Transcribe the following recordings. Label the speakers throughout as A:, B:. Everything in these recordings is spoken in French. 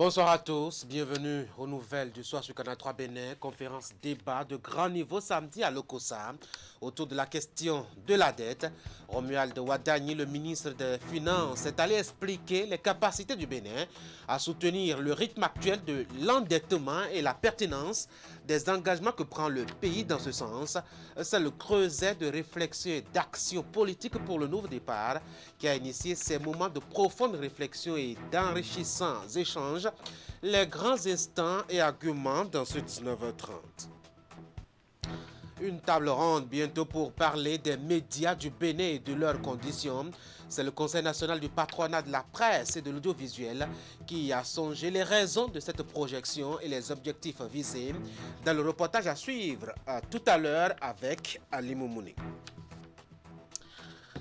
A: Bonsoir à tous, bienvenue aux nouvelles du soir sur Canal 3 Bénin, conférence débat de grand niveau samedi à Lokossa autour de la question de la dette. Romuald Wadagni, le ministre des Finances, est allé expliquer les capacités du Bénin à soutenir le rythme actuel de l'endettement et la pertinence des engagements que prend le pays dans ce sens. C'est le creuset de réflexion et d'action politique pour le nouveau départ qui a initié ces moments de profonde réflexion et d'enrichissants échanges. Les grands instants et arguments dans ce 19h30. Une table ronde bientôt pour parler des médias du Bénin et de leurs conditions. C'est le Conseil national du patronat de la presse et de l'audiovisuel qui a songé les raisons de cette projection et les objectifs visés dans le reportage à suivre tout à l'heure avec Ali Moumouni.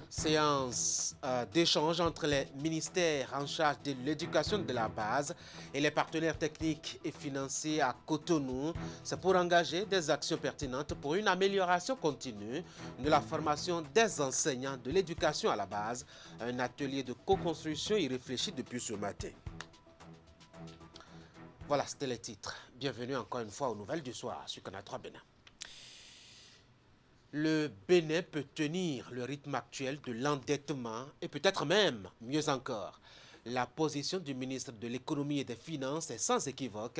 A: Séance d'échange entre les ministères en charge de l'éducation de la base et les partenaires techniques et financiers à Cotonou. C'est pour engager des actions pertinentes pour une amélioration continue de la formation des enseignants de l'éducation à la base. Un atelier de co-construction y réfléchit depuis ce matin. Voilà, c'était les titres. Bienvenue encore une fois aux nouvelles du soir sur Canal 3 Bénin. Le Bénin peut tenir le rythme actuel de l'endettement et peut-être même mieux encore. La position du ministre de l'Économie et des Finances est sans équivoque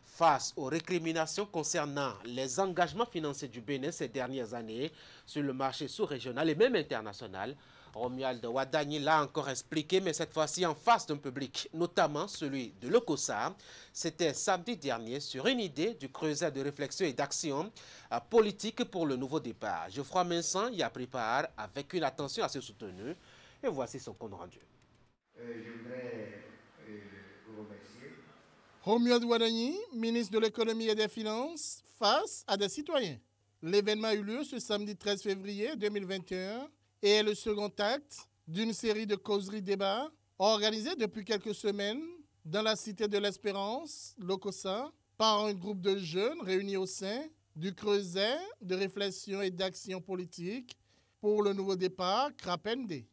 A: face aux récriminations concernant les engagements financiers du Bénin ces dernières années sur le marché sous-régional et même international. Romuald Wadagni l'a encore expliqué, mais cette fois-ci en face d'un public, notamment celui de Lokossa. C'était samedi dernier sur une idée du creuset de réflexion et d'action politique pour le nouveau départ. Geoffroy Vincent y a pris part avec une attention assez soutenue. Et voici son compte rendu.
B: Je voudrais vous remercier.
C: Romuald Wadagni, ministre de l'Économie et des Finances, face à des citoyens. L'événement a eu lieu ce samedi 13 février 2021 et est le second acte d'une série de causeries débats organisées depuis quelques semaines dans la Cité de l'Espérance, Lokossa, par un groupe de jeunes réunis au sein du creuset de réflexion et d'action politique pour le nouveau départ, CRAPND.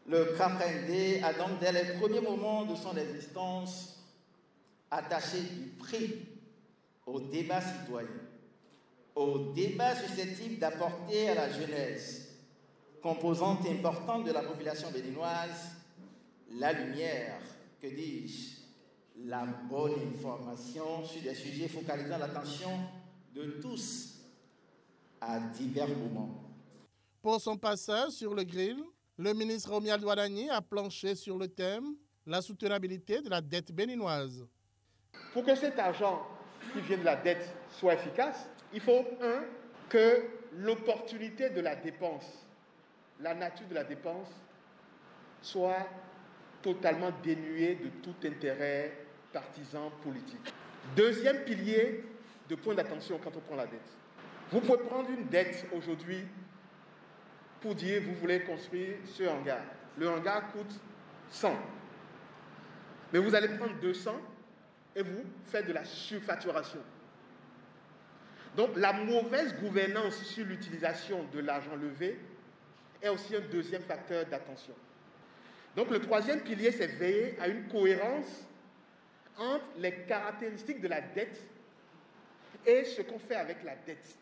B: Le CRAPND a donc, dès les premiers moments de son existence, attaché du prix au débat citoyen, au débat susceptible d'apporter à la jeunesse, composante importante de la population béninoise, la lumière, que dis-je, la bonne information sur des sujets focalisant l'attention de tous à divers moments.
C: Pour son passage sur le grill, le ministre Romuald Wadagni a planché sur le thème « La soutenabilité de la dette béninoise ».
D: Pour que cet argent qui vient de la dette soit efficace, il faut, que l'opportunité de la dépense, la nature de la dépense, soit totalement dénuée de tout intérêt partisan politique. Deuxième pilier de point d'attention quand on prend la dette. Vous pouvez prendre une dette aujourd'hui pour dire vous voulez construire ce hangar. Le hangar coûte 100. Mais vous allez prendre 200 et vous faites de la surfacturation. Donc la mauvaise gouvernance sur l'utilisation de l'argent levé est aussi un deuxième facteur d'attention. Donc le troisième pilier, c'est veiller à une cohérence entre les caractéristiques de la dette et ce qu'on fait avec la dette.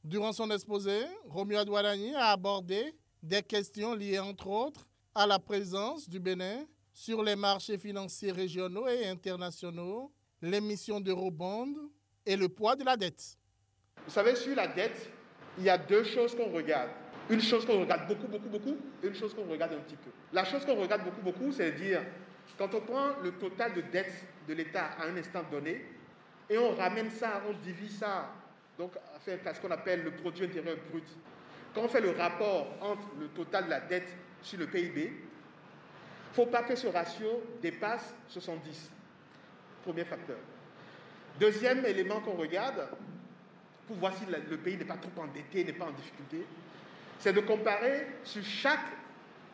C: Durant son exposé, Romuald Wadagni a abordé des questions liées entre autres à la présence du Bénin sur les marchés financiers régionaux et internationaux, l'émission d'eurobonds et le poids de la dette.
D: Vous savez, sur la dette, il y a deux choses qu'on regarde. Une chose qu'on regarde beaucoup, et une chose qu'on regarde un petit peu. La chose qu'on regarde beaucoup, c'est de dire, quand on prend le total de dette de l'État à un instant donné, et on ramène ça, on divise ça, donc à faire ce qu'on appelle le produit intérieur brut. Quand on fait le rapport entre le total de la dette sur le PIB, il ne faut pas que ce ratio dépasse 70. Premier facteur. Deuxième élément qu'on regarde, pour voir si le pays n'est pas trop endetté, n'est pas en difficulté, c'est de comparer sur chaque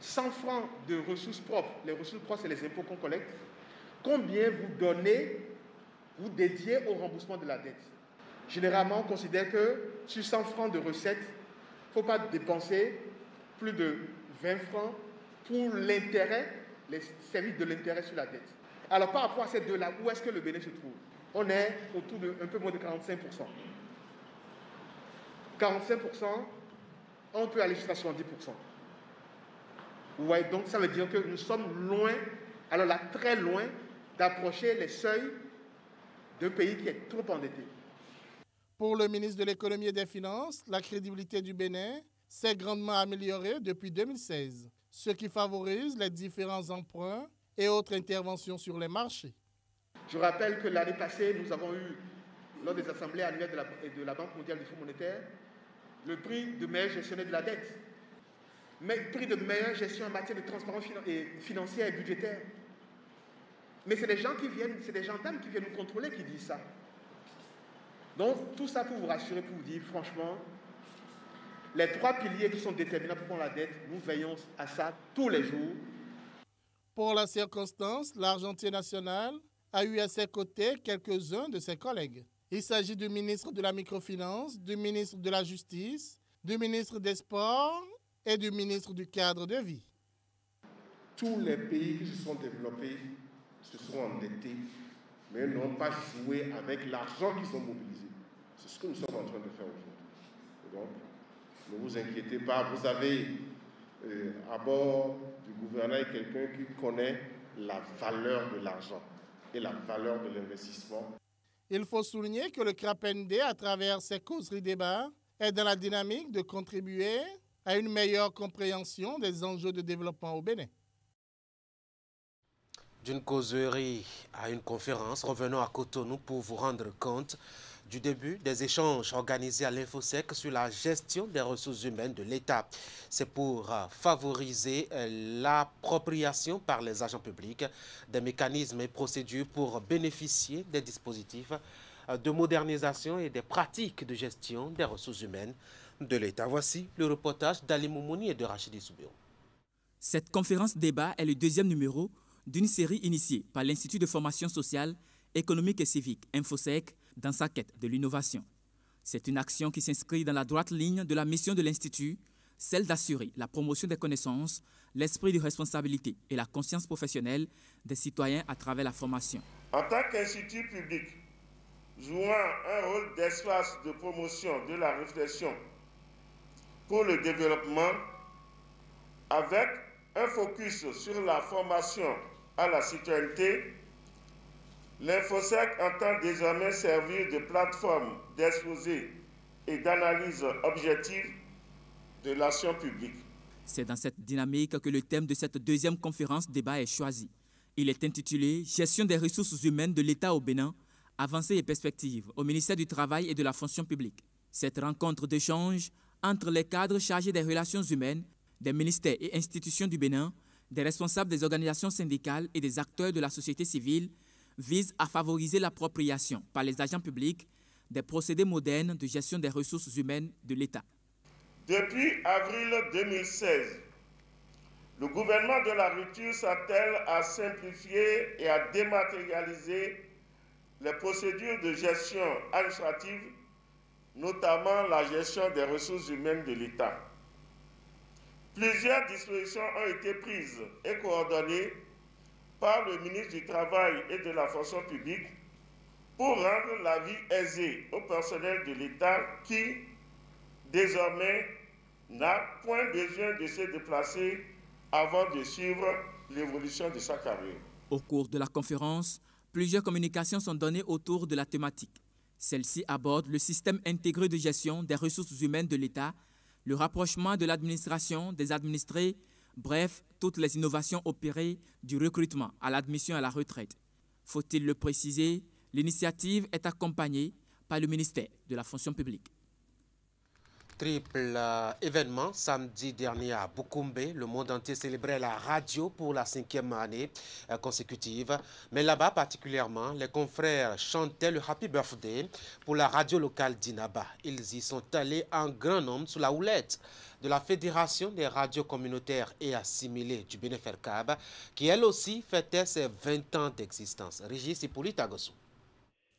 D: 100 francs de ressources propres, les ressources propres, c'est les impôts qu'on collecte, combien vous donnez, vous dédiez au remboursement de la dette. Généralement, on considère que sur 100 francs de recettes, il ne faut pas dépenser plus de 20 francs pour l'intérêt, les services de l'intérêt sur la dette. Alors par rapport à ces deux-là, où est-ce que le Bénin se trouve? On est autour de un peu moins de 45%. 45%, on peut aller jusqu'à 70%. Vous voyez, donc ça veut dire que nous sommes loin, alors là, très loin, d'approcher les seuils d'un pays qui est trop endetté.
C: Pour le ministre de l'Économie et des Finances, la crédibilité du Bénin s'est grandement améliorée depuis 2016, ce qui favorise les différents emprunts et autres interventions sur les marchés.
D: Je rappelle que l'année passée, nous avons eu, lors des assemblées annuelles de la Banque mondiale du Fonds monétaire, le prix de meilleur gestionnaire de la dette, mais prix de meilleure gestion en matière de transparence financière et budgétaire. Mais c'est des gens qui viennent, c'est des gendarmes qui viennent nous contrôler qui disent ça. Donc, tout ça pour vous rassurer, pour vous dire, franchement, les trois piliers qui sont déterminants pour prendre la dette, nous veillons à ça tous les jours.
C: Pour la circonstance, l'Argentier national a eu à ses côtés quelques-uns de ses collègues. Il s'agit du ministre de la Microfinance, du ministre de la Justice, du ministre des Sports et du ministre du Cadre de vie.
E: Tous les pays qui se sont développés se sont endettés, mais n'ont pas joué avec l'argent qu'ils ont mobilisé. C'est ce que nous sommes en train de faire aujourd'hui. Donc, ne vous inquiétez pas, vous avez à bord du gouvernement quelqu'un qui connaît la valeur de l'argent et la valeur de l'investissement.
C: Il faut souligner que le CRAPND, à travers ses causeries débats, est dans la dynamique de contribuer à une meilleure compréhension des enjeux de développement au Bénin.
A: D'une causerie à une conférence, revenons à Cotonou pour vous rendre compte du début des échanges organisés à l'Infosec sur la gestion des ressources humaines de l'État. C'est pour favoriser l'appropriation par les agents publics des mécanismes et procédures pour bénéficier des dispositifs de modernisation et des pratiques de gestion des ressources humaines de l'État. Voici le reportage d'Ali Moumouni et de Rachidi Soubéo.
F: Cette conférence débat est le deuxième numéro d'une série initiée par l'Institut de formation sociale, économique et civique, Infosec, dans sa quête de l'innovation. C'est une action qui s'inscrit dans la droite ligne de la mission de l'Institut, celle d'assurer la promotion des connaissances, l'esprit de responsabilité et la conscience professionnelle des citoyens à travers la formation.
G: En tant qu'institut public, jouant un rôle d'espace de promotion de la réflexion pour le développement, avec un focus sur la formation à la citoyenneté, l'Infosec entend désormais servir de plateforme d'exposé et d'analyse objective de l'action publique.
F: C'est dans cette dynamique que le thème de cette deuxième conférence débat est choisi. Il est intitulé « Gestion des ressources humaines de l'État au Bénin, avancées et perspectives au ministère du Travail et de la fonction publique ». Cette rencontre d'échange entre les cadres chargés des relations humaines, des ministères et institutions du Bénin, des responsables des organisations syndicales et des acteurs de la société civile vise à favoriser l'appropriation par les agents publics des procédés modernes de gestion des ressources humaines de l'État.
G: Depuis avril 2016, le gouvernement de la rupture s'attelle à simplifier et à dématérialiser les procédures de gestion administrative, notamment la gestion des ressources humaines de l'État. Plusieurs dispositions ont été prises et coordonnées par le ministre du Travail et de la fonction publique pour rendre la vie aisée au personnel de l'État qui, désormais, n'a point besoin de se déplacer avant de suivre l'évolution de sa carrière.
F: Au cours de la conférence, plusieurs communications sont données autour de la thématique. Celle-ci aborde le système intégré de gestion des ressources humaines de l'État, le rapprochement de l'administration, des administrés, bref, toutes les innovations opérées du recrutement à l'admission à la retraite. Faut-il le préciser, l'initiative est accompagnée par le ministère de la fonction publique.
A: Triple événement samedi dernier à Boukoumbe. Le monde entier célébrait la radio pour la 5e année consécutive. Mais là-bas particulièrement, les confrères chantaient le Happy Birthday pour la radio locale d'Inaba. Ils y sont allés en grand nombre sous la houlette de la Fédération des radios communautaires et assimilées du Bénin-Ferkab, qui elle aussi fêtait ses 20 ans d'existence. Régis Hippolyte Agossou.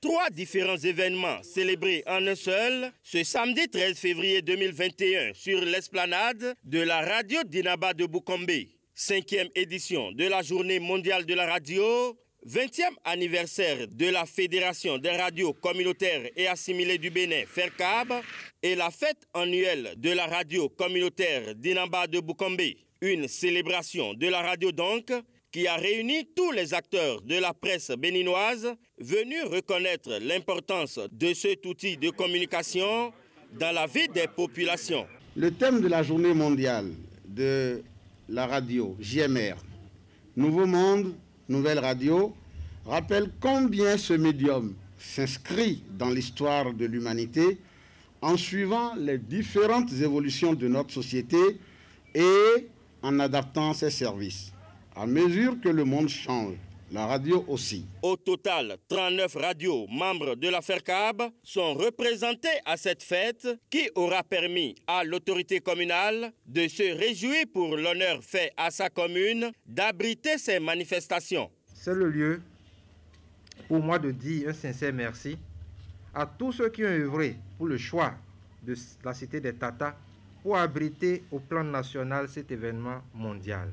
H: 3 différents événements célébrés en un seul ce samedi 13 février 2021 sur l'esplanade de la radio d'Inaba de Boukoumbe. 5e édition de la Journée mondiale de la radio 20e anniversaire de la Fédération des radios communautaires et assimilées du Bénin, FERCAB, et la fête annuelle de la radio communautaire d'Inamba de Boukombe. Une célébration de la radio donc, qui a réuni tous les acteurs de la presse béninoise venus reconnaître l'importance de cet outil de communication dans la vie des populations.
B: Le thème de la journée mondiale de la radio, JMR, Nouveau Monde, Nouvelle Radio, rappelle combien ce médium s'inscrit dans l'histoire de l'humanité en suivant les différentes évolutions de notre société et en adaptant ses services. À mesure que le monde change, la radio aussi.
H: Au total, 39 radios membres de la FERCAB sont représentées à cette fête qui aura permis à l'autorité communale de se réjouir pour l'honneur fait à sa commune d'abriter ces manifestations.
I: C'est le lieu pour moi de dire un sincère merci à tous ceux qui ont œuvré pour le choix de la cité des Tata pour abriter au plan national cet événement mondial.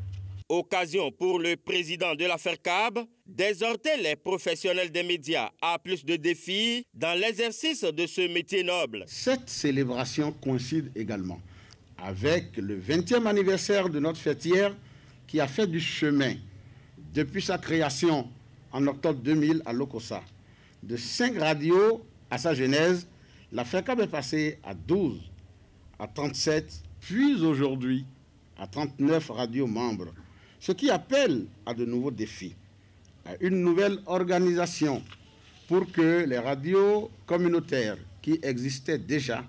H: Occasion pour le président de la FERCAB d'exhorter les professionnels des médias à plus de défis dans l'exercice de ce métier noble.
B: Cette célébration coïncide également avec le 20e anniversaire de notre fêtière qui a fait du chemin depuis sa création en octobre 2000 à Lokossa. De 5 radios à sa genèse, la FERCAB est passée à 12, à 37, puis aujourd'hui à 39 radios membres. Ce qui appelle à de nouveaux défis, à une nouvelle organisation pour que les radios communautaires qui existaient déjà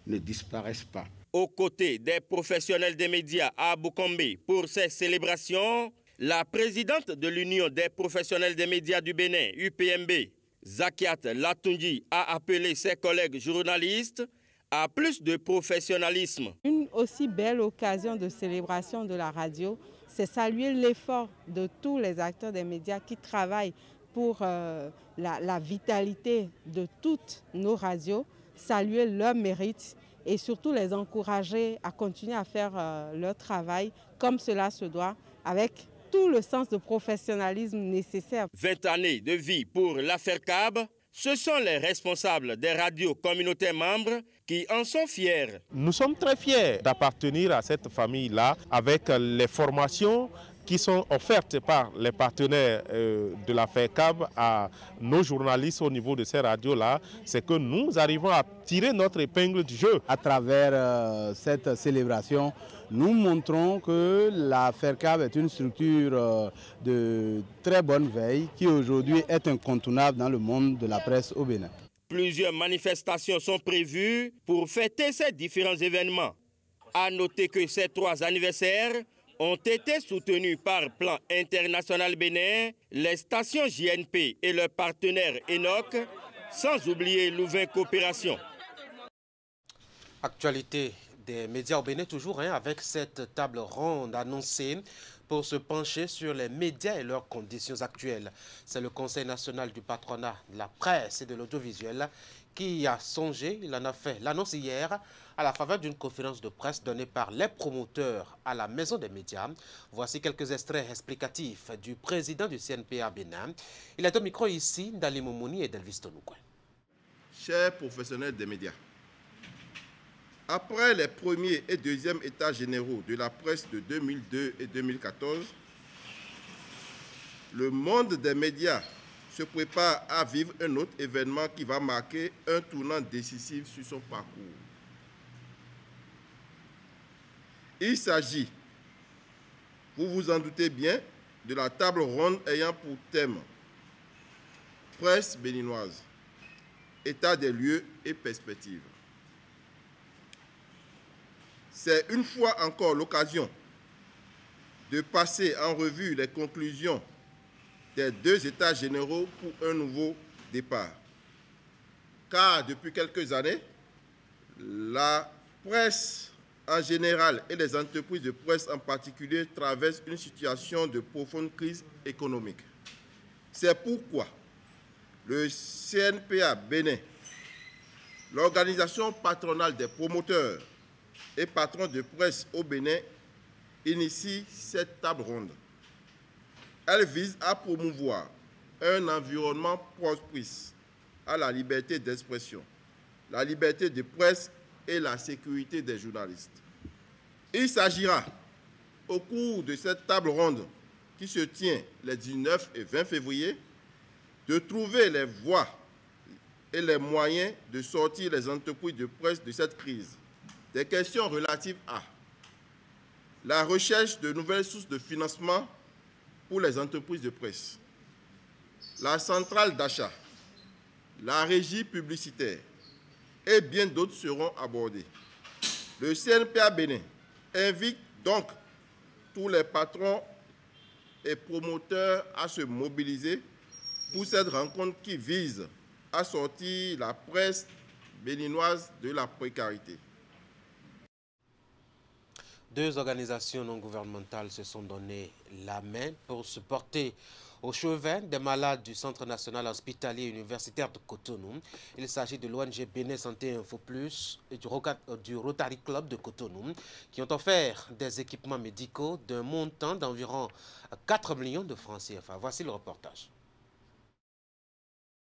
B: ne disparaissent pas.
H: Aux côtés des professionnels des médias à Boukombe pour ces célébrations, la présidente de l'Union des professionnels des médias du Bénin, UPMB, Zakiat Latunji, a appelé ses collègues journalistes à plus de professionnalisme.
J: Une aussi belle occasion de célébration de la radio, c'est saluer l'effort de tous les acteurs des médias qui travaillent pour la vitalité de toutes nos radios, saluer leur mérite et surtout les encourager à continuer à faire leur travail comme cela se doit, avec tout le sens de professionnalisme nécessaire.
H: 20 années de vie pour la FERCAB, ce sont les responsables des radios communautaires membres qui en sont fiers.
K: Nous sommes très fiers d'appartenir à cette famille-là avec les formations qui sont offertes par les partenaires de la FERCAB à nos journalistes au niveau de ces radios-là. C'est que nous arrivons à tirer notre épingle du jeu.
L: À travers cette célébration, nous montrons que la FERCAB est une structure de très bonne veille qui aujourd'hui est incontournable dans le monde de la presse au Bénin.
H: Plusieurs manifestations sont prévues pour fêter ces différents événements. À noter que ces 3 anniversaires ont été soutenus par Plan International Bénin, les stations JNP et leurs partenaires ENOC, sans oublier Louvain Coopération.
A: Actualité des médias au Bénin toujours avec cette table ronde annoncée pour se pencher sur les médias et leurs conditions actuelles. C'est le Conseil national du patronat de la presse et de l'audiovisuel qui a songé, il en a fait l'annonce hier, à la faveur d'une conférence de presse donnée par les promoteurs à la Maison des médias. Voici quelques extraits explicatifs du président du CNPA Bénin. Il est au micro ici d'Ali Moumouni et d'Elvis Tonoukouen.
E: Chers professionnels des médias, après les premiers et deuxièmes états généraux de la presse de 2002 et 2014, le monde des médias se prépare à vivre un autre événement qui va marquer un tournant décisif sur son parcours. Il s'agit, vous vous en doutez bien, de la table ronde ayant pour thème Presse béninoise, état des lieux et perspectives. C'est une fois encore l'occasion de passer en revue les conclusions des 2 états généraux pour un nouveau départ. Car depuis quelques années, la presse en général et les entreprises de presse en particulier traversent une situation de profonde crise économique. C'est pourquoi le CNPA Bénin, l'organisation patronale des promoteurs et patrons de presse au Bénin, initie cette table ronde. Elle vise à promouvoir un environnement propice à la liberté d'expression, la liberté de presse et la sécurité des journalistes. Il s'agira, au cours de cette table ronde qui se tient les 19 et 20 février, de trouver les voies et les moyens de sortir les entreprises de presse de cette crise. Des questions relatives à la recherche de nouvelles sources de financement pour les entreprises de presse, la centrale d'achat, la régie publicitaire et bien d'autres seront abordés. Le CNPA Bénin invite donc tous les patrons et promoteurs à se mobiliser pour cette rencontre qui vise à sortir la presse béninoise de la précarité.
A: Deux organisations non gouvernementales se sont donné la main pour se porter au chevet des malades du Centre national hospitalier universitaire de Cotonou. Il s'agit de l'ONG Bénin Santé Info Plus et du Rotary Club de Cotonou qui ont offert des équipements médicaux d'un montant d'environ 4 millions de francs CFA. Voici le reportage.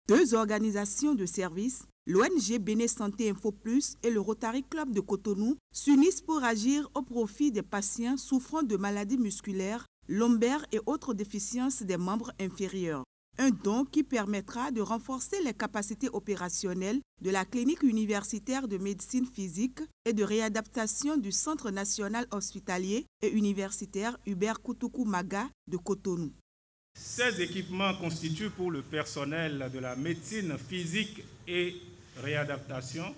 M: Deux organisations de services, l'ONG Bénin Santé Info Plus et le Rotary Club de Cotonou, s'unissent pour agir au profit des patients souffrant de maladies musculaires, lombaires et autres déficiences des membres inférieurs. Un don qui permettra de renforcer les capacités opérationnelles de la clinique universitaire de médecine physique et de réadaptation du Centre national hospitalier et universitaire Hubert Koutoukou Maga de Cotonou.
N: Ces équipements constituent pour le personnel de la médecine physique et réadaptation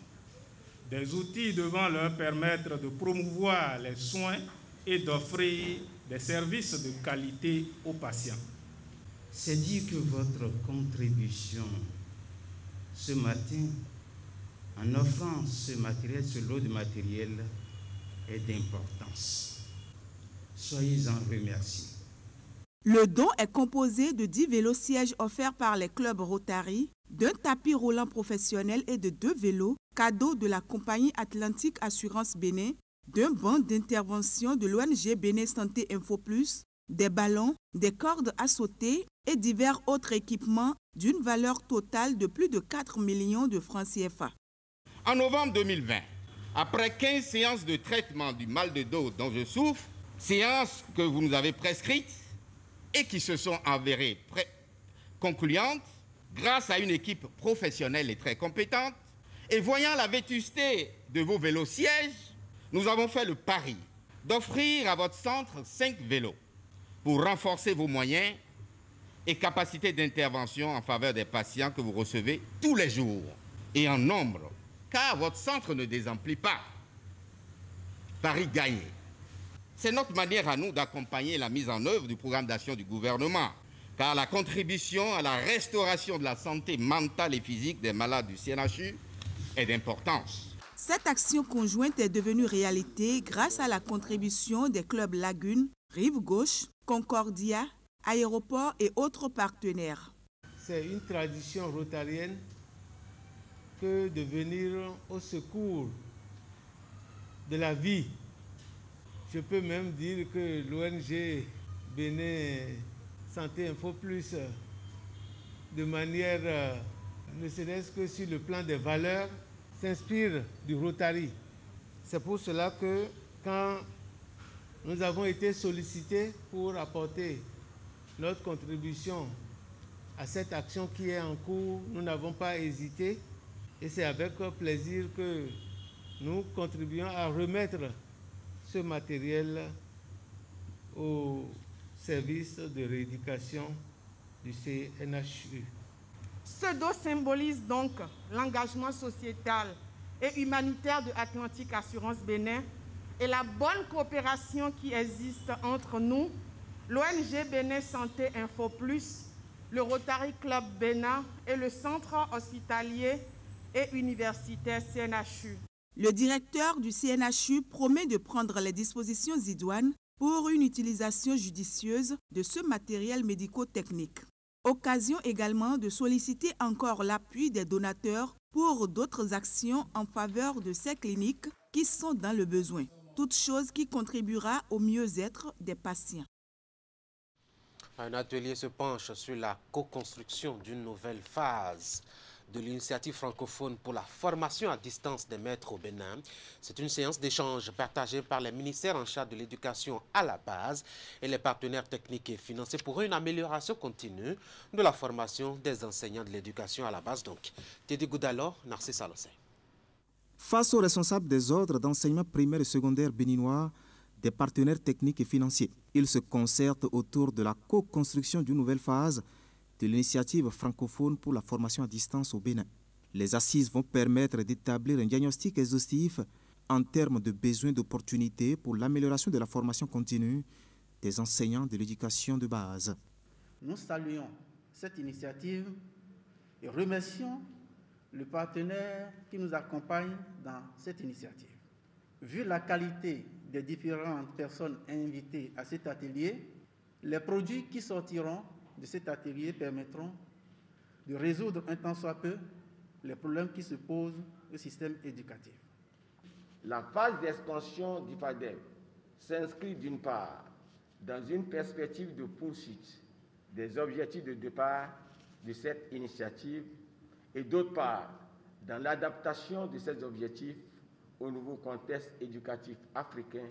N: des outils devant leur permettre de promouvoir les soins et d'offrir des services de qualité aux patients.
O: C'est dire que votre contribution ce matin, en offrant ce matériel, ce lot de matériel, est d'importance. Soyez-en remerciés.
M: Le don est composé de 10 vélos-sièges offerts par les clubs Rotary, d'un tapis roulant professionnel et de 2 vélos, cadeaux de la compagnie Atlantique Assurance Bénin, d'un banc d'intervention de l'ONG Bénin Santé Info Plus, des ballons, des cordes à sauter et divers autres équipements d'une valeur totale de plus de 4 millions de francs CFA.
P: En novembre 2020, après 15 séances de traitement du mal de dos dont je souffre, séances que vous nous avez prescrites, et qui se sont avérées concluantes grâce à une équipe professionnelle et très compétente. Et voyant la vétusté de vos vélos-sièges, nous avons fait le pari d'offrir à votre centre 5 vélos pour renforcer vos moyens et capacités d'intervention en faveur des patients que vous recevez tous les jours et en nombre, car votre centre ne désemplit pas. Pari gagné. C'est notre manière à nous d'accompagner la mise en œuvre du programme d'action du gouvernement, car la contribution à la restauration de la santé mentale et physique des malades du CNHU est d'importance.
M: Cette action conjointe est devenue réalité grâce à la contribution des clubs Lagune, Rive Gauche, Concordia, Aéroport et autres partenaires.
Q: C'est une tradition rotarienne que de venir au secours de la vie. Je peux même dire que l'ONG Bénin Santé Info Plus, de manière ne serait-ce que sur le plan des valeurs, s'inspire du Rotary. C'est pour cela que quand nous avons été sollicités pour apporter notre contribution à cette action qui est en cours, nous n'avons pas hésité et c'est avec plaisir que nous contribuons à remettre ce matériel au service de rééducation du CNHU.
R: Ce dos symbolise donc l'engagement sociétal et humanitaire de Atlantique Assurance Bénin et la bonne coopération qui existe entre nous, l'ONG Bénin Santé Info Plus, le Rotary Club Bénin et le Centre hospitalier et universitaire CNHU.
M: Le directeur du CNHU promet de prendre les dispositions idoines pour une utilisation judicieuse de ce matériel médico-technique. Occasion également de solliciter encore l'appui des donateurs pour d'autres actions en faveur de ces cliniques qui sont dans le besoin. Toute chose qui contribuera au mieux-être des patients.
A: Un atelier se penche sur la co-construction d'une nouvelle phase de l'initiative francophone pour la formation à distance des maîtres au Bénin. C'est une séance d'échange partagée par les ministères en charge de l'éducation à la base et les partenaires techniques et financiers pour une amélioration continue de la formation des enseignants de l'éducation à la base. Donc, Teddy Goudalo, Narcisse Alossé.
S: Face aux responsables des ordres d'enseignement primaire et secondaire béninois, des partenaires techniques et financiers, ils se concertent autour de la co-construction d'une nouvelle phase de l'initiative francophone pour la formation à distance au Bénin. Les assises vont permettre d'établir un diagnostic exhaustif en termes de besoins d'opportunités pour l'amélioration de la formation continue des enseignants de l'éducation de base.
T: Nous saluons cette initiative et remercions le partenaire qui nous accompagne dans cette initiative. Vu la qualité des différentes personnes invitées à cet atelier, les produits qui sortiront de cet atelier permettront de résoudre un tant soit peu les problèmes qui se posent au système éducatif.
U: La phase d'expansion du FADEB s'inscrit d'une part dans une perspective de poursuite des objectifs de départ de cette initiative et d'autre part dans l'adaptation de ces objectifs au nouveau contexte éducatif africain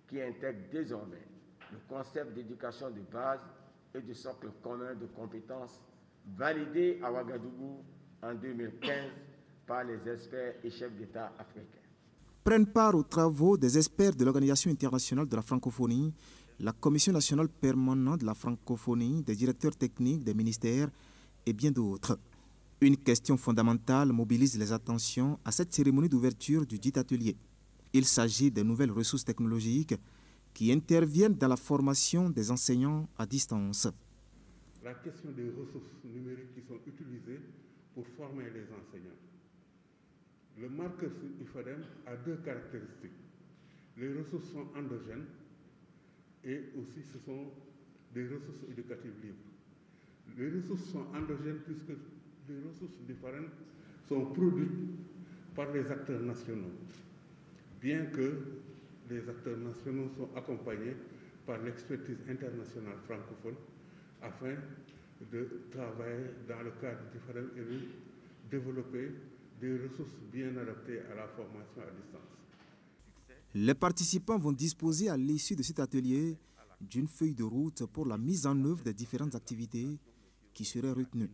U: qui intègre désormais le concept d'éducation de base et de socle commun de compétences validé à Ouagadougou en 2015 par les experts et chefs d'État africains.
S: Prennent part aux travaux des experts de l'Organisation internationale de la francophonie, la Commission nationale permanente de la francophonie, des directeurs techniques des ministères et bien d'autres. Une question fondamentale mobilise les attentions à cette cérémonie d'ouverture du dit atelier. Il s'agit de nouvelles ressources technologiques qui interviennent dans la formation des enseignants à distance.
V: La question des ressources numériques qui sont utilisées pour former les enseignants. Le marqueur IFADEM a deux caractéristiques. Les ressources sont endogènes et aussi ce sont des ressources éducatives libres. Les ressources sont endogènes puisque les ressources différentes sont produites par les acteurs nationaux, bien que les acteurs nationaux sont accompagnés par l'expertise internationale francophone afin de travailler dans le cadre différent et de développer des ressources bien adaptées à la formation à distance.
S: Les participants vont disposer à l'issue de cet atelier d'une feuille de route pour la mise en œuvre des différentes activités qui seraient retenues.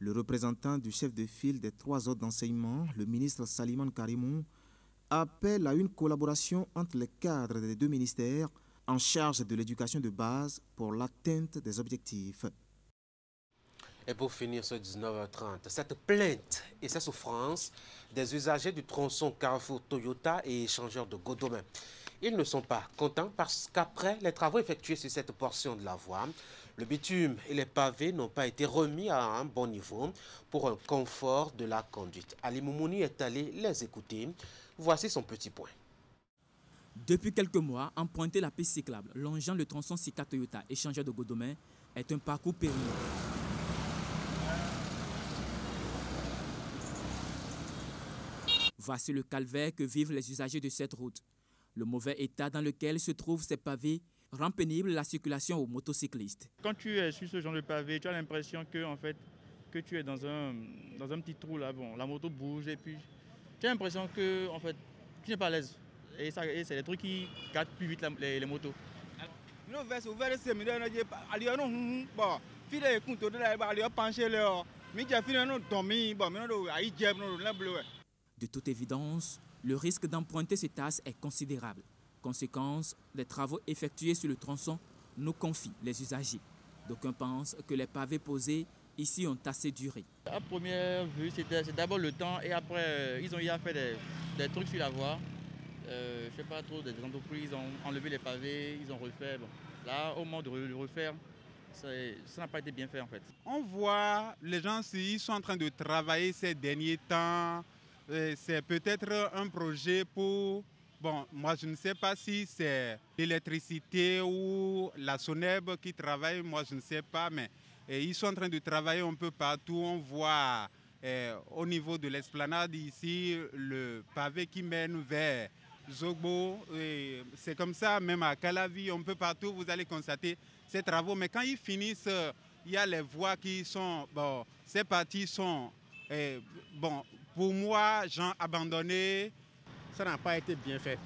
S: Le représentant du chef de file des 3 ordres d'enseignement, le ministre Salimane Karimou, appelle à une collaboration entre les cadres des 2 ministères en charge de l'éducation de base pour l'atteinte des objectifs.
A: Et pour finir ce 19h30, cette plainte et ces souffrances des usagers du tronçon Carrefour Toyota et échangeurs de Godomain. Ils ne sont pas contents parce qu'après les travaux effectués sur cette portion de la voie, le bitume et les pavés n'ont pas été remis à un bon niveau pour un confort de la conduite. Ali Moumouni est allé les écouter. Voici son petit point.
F: Depuis quelques mois, emprunter la piste cyclable longeant le tronçon Sika Toyota échangeur de Godomain est un parcours périlleux. Voici le calvaire que vivent les usagers de cette route. Le mauvais état dans lequel se trouvent ces pavés rend pénible la circulation aux motocyclistes.
W: Quand tu es sur ce genre de pavé, tu as l'impression que tu es dans un petit trou là. Bon, la moto bouge et puis tu as l'impression que tu n'es pas à l'aise. Et c'est des trucs qui gâtent plus vite les motos.
F: De toute évidence, le risque d'emprunter ces tasses est considérable. Conséquence des travaux effectués sur le tronçon nous confient les usagers. D'aucuns pensent que les pavés posés ici ont assez duré.
W: À première vue, c'est d'abord le temps et après, ils ont eu à faire des trucs sur la voie. Je ne sais pas trop, des entreprises ont enlevé les pavés, ils ont refait. Bon. Là, au moment de le refaire, ça n'a pas été bien fait en fait.
X: On voit les gens, ils sont en train de travailler ces derniers temps. C'est peut-être un projet pour... Bon, moi je ne sais pas si c'est l'électricité ou la SONEB qui travaille, moi je ne sais pas, mais ils sont en train de travailler un peu partout. On voit au niveau de l'esplanade ici le pavé qui mène vers Zogbo. C'est comme ça, même à Calavi, un peu partout, vous allez constater ces travaux, mais quand ils finissent, il y a les voies qui sont, bon, ces parties sont, bon, pour moi, gens abandonnés.
C: Ça n'a pas été bien fait.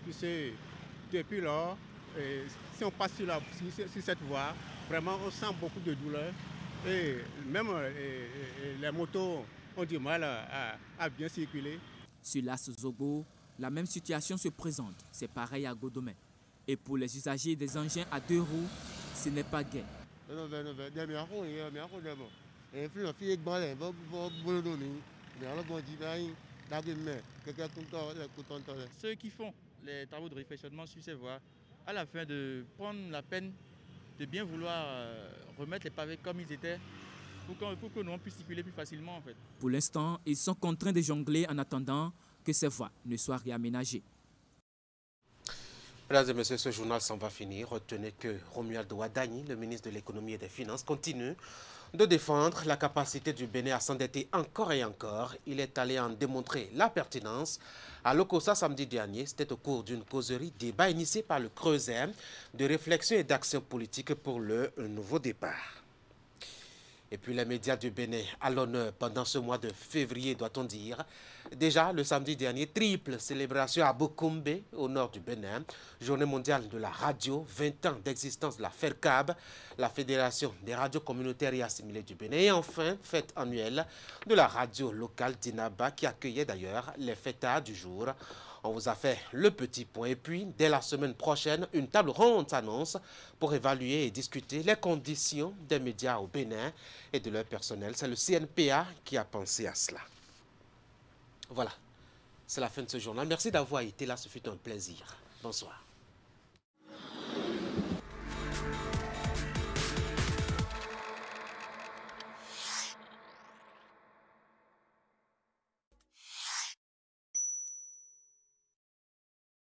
C: Puisque depuis lors, si on passe sur cette voie, vraiment on sent beaucoup de douleur. Et même les motos ont du mal à bien circuler.
F: Sur l'As Zogo, la même situation se présente. C'est pareil à Godomé. Et pour les usagers des engins à 2 roues, ce n'est pas gai.
W: Ceux qui font les travaux de réfectionnement sur ces voies, à la fin de prendre la peine de bien vouloir remettre les pavés comme ils étaient pour que nous puissions circuler plus facilement en fait.
F: Pour l'instant, ils sont contraints de jongler en attendant que ces voies ne soient réaménagées.
A: Mesdames et messieurs, ce journal s'en va finir. Retenez que Romuald Wadagni, le ministre de l'économie et des finances, continue de défendre la capacité du Bénin à s'endetter encore et encore. Il est allé en démontrer la pertinence. À l'Okosa samedi dernier, c'était au cours d'une causerie débat initiée par le Creuset de réflexion et d'action politique pour le nouveau départ. Et puis les médias du Bénin à l'honneur pendant ce mois de février, doit-on dire. Déjà, le samedi dernier, triple célébration à Bukombe, au nord du Bénin. Journée mondiale de la radio, 20 ans d'existence de la FERCAB, la Fédération des radios communautaires et assimilées du Bénin. Et enfin, fête annuelle de la radio locale d'Inaba, qui accueillait d'ailleurs les fêtards du jour. On vous a fait le petit point. Et puis, dès la semaine prochaine, une table ronde s'annonce pour évaluer et discuter les conditions des médias au Bénin et de leur personnel. C'est le CNPA qui a pensé à cela. Voilà, c'est la fin de ce journal. Merci d'avoir été là, ce fut un plaisir. Bonsoir.